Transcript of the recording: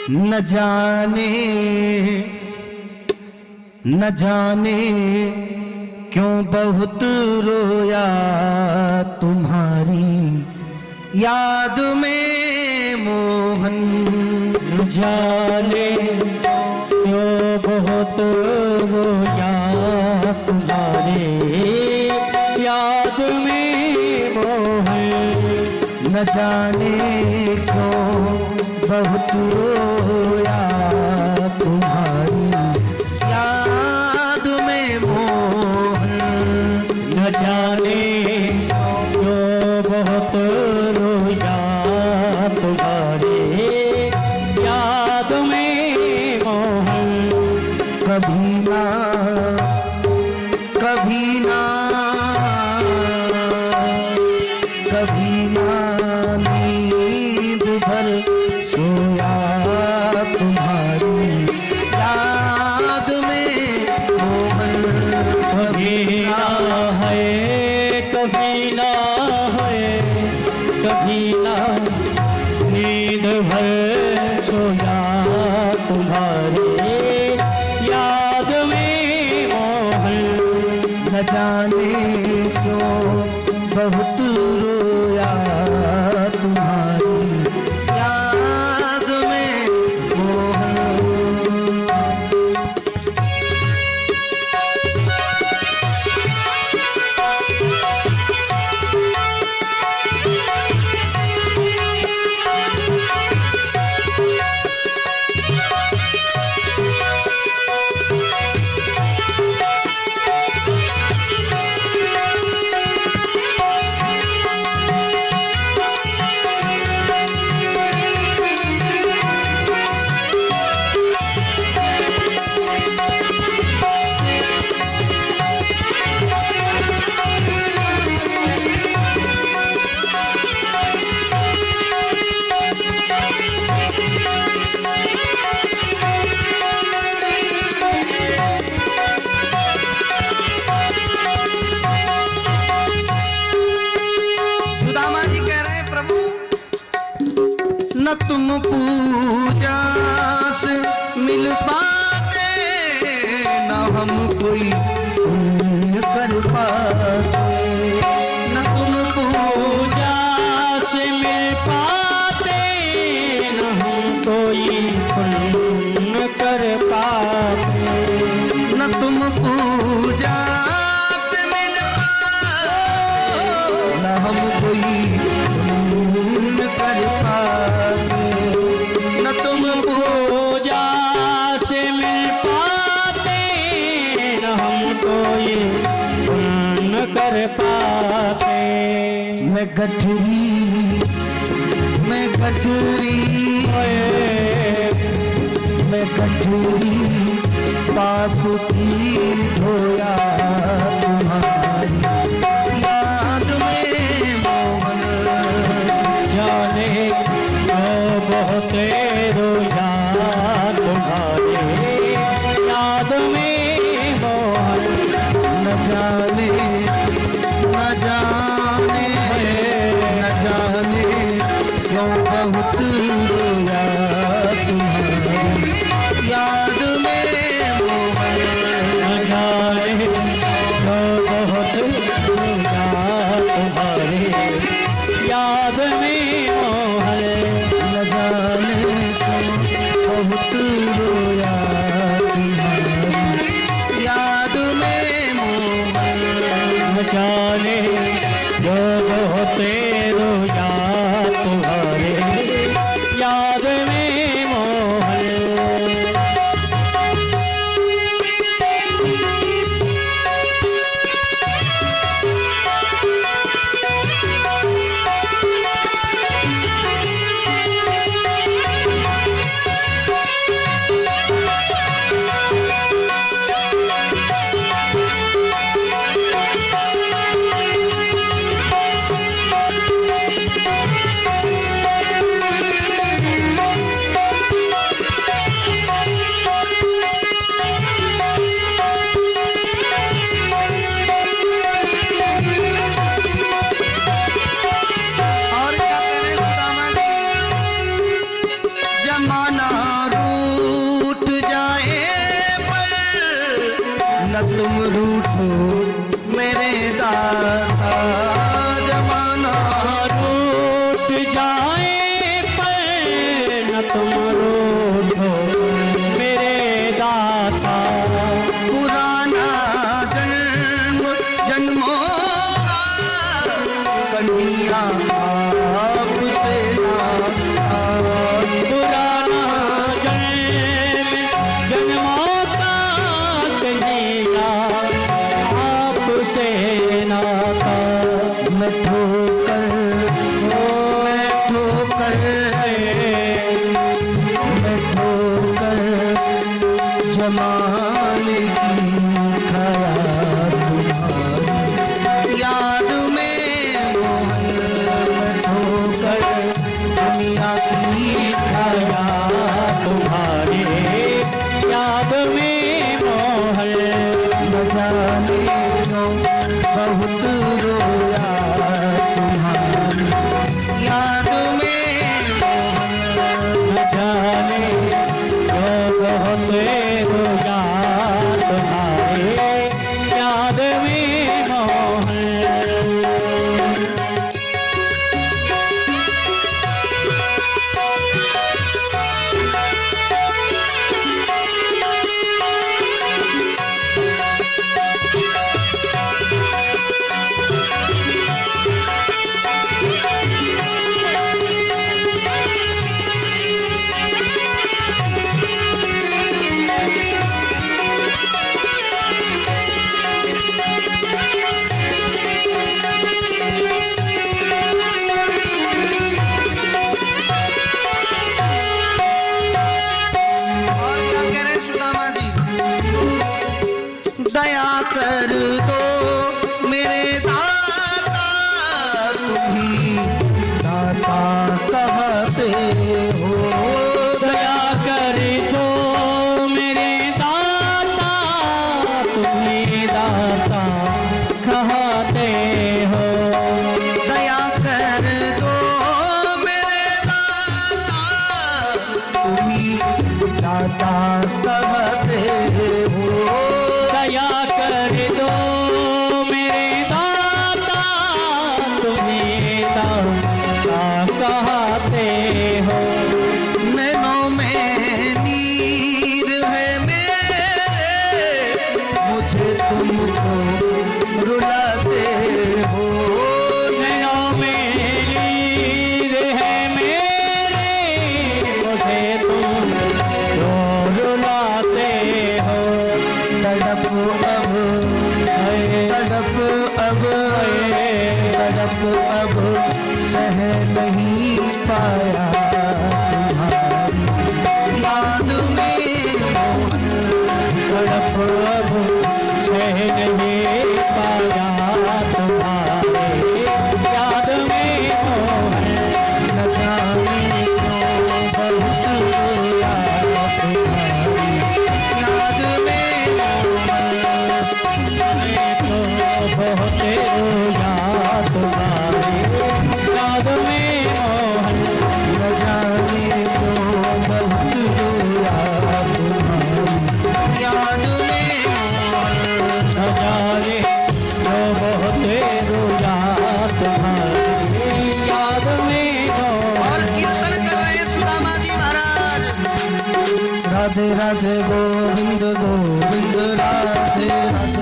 न जाने क्यों बहुत रोया तुम्हारी याद में मोहन। न जाने क्यों बहुत रोया तुम्हारे याद में मोहन। न जाने क्यों बहुत रोया तुम्हारी याद में मोहन। न जाने क्यों बहुत रोया तुम्हारे याद में मोहन। कभी ना नींद भर सोया तुम्हारी याद में मोहन। कभी ना है कभी ना है कभी ना नींद भर सोया तुम्हारे याद में मोहन। न जाने क्यों बहुत रोया तुम्हारी याद में मोहन। न तुम पूजा से मिल पाते न हम कोई पुण्य कर पाते। न तुम पूजा से मिल पाते न हम कोई पुण्य कर पाते। न तुम पूजा से मिल पाते न हम कोई पुण्य कर पाते। न तुम पूजा से मिल पाते न हम कोई पुण्य कर पाते। मैं गठरी पाप की ढोया तुम्हारी याद में मोहन। जाने बहुत रोया तुम्हारे याद में मोहन। न जाने क्यों बहुत रोया तुम्हारी याद में मोहन। न जाने बहुत रोया तुम्हारे याद में मोहन। न जाने क्यों बहुत रोया तुम्हारी याद में मोहन। न जाने जो बहुत रोया तुम्हारे याद में मोहन। न तुम रूठो मेरे दाता। पुराना जन्म जन्मों का कन्हैया आपसे नाता। पुराना जन्म जन्मों का कन्हैया आपसे नाता। मैं ठोकर जमाने की खाया तुम्हारी याद में मोहन ठोकर दुनिया की खाया तुम्हारे याद में मोहन। न जाने क्यों बहुत रोया तुम्हारी याद में मोहन। न जाने क्यों बहुत रोया तुम्हारे याद में मोहन। दया कर दो मेरे दाता तुम्ही दाता कहते हो। दया कर दो मेरे दाता तुम्हें दाता कहते हो। दया कर दो मेरे दाता तुम्ही दाता कहते हो। दया कर दो मेरे दाता तुम्हें दाता कहते हो। नैनों में नीर है मेरे मुझे तुमको रुलाते हो। नैनों में नीर है मेरे मुझे तुम रुलाते हो। तड़प अब सह नहीं पाया तुम्हारी याद में मोहन। तड़प अब सह नहीं पाया तुम्हारे याद में मोहन। न जाने क्यों बहुत रोया तुम्हारी याद में मोहन। मैं तो बहुत रोया तुम्हारे याद में मोहन। न जाने क्यों बहुत रोया तुम्हारी याद में मोहन। न जाने जो बहुत रोया तुम्हारे याद में मोहन। और कीर्तन कर रहे हैं सुदामा जी महाराज। राधे राधे गोविंद गोविंद राधे राधे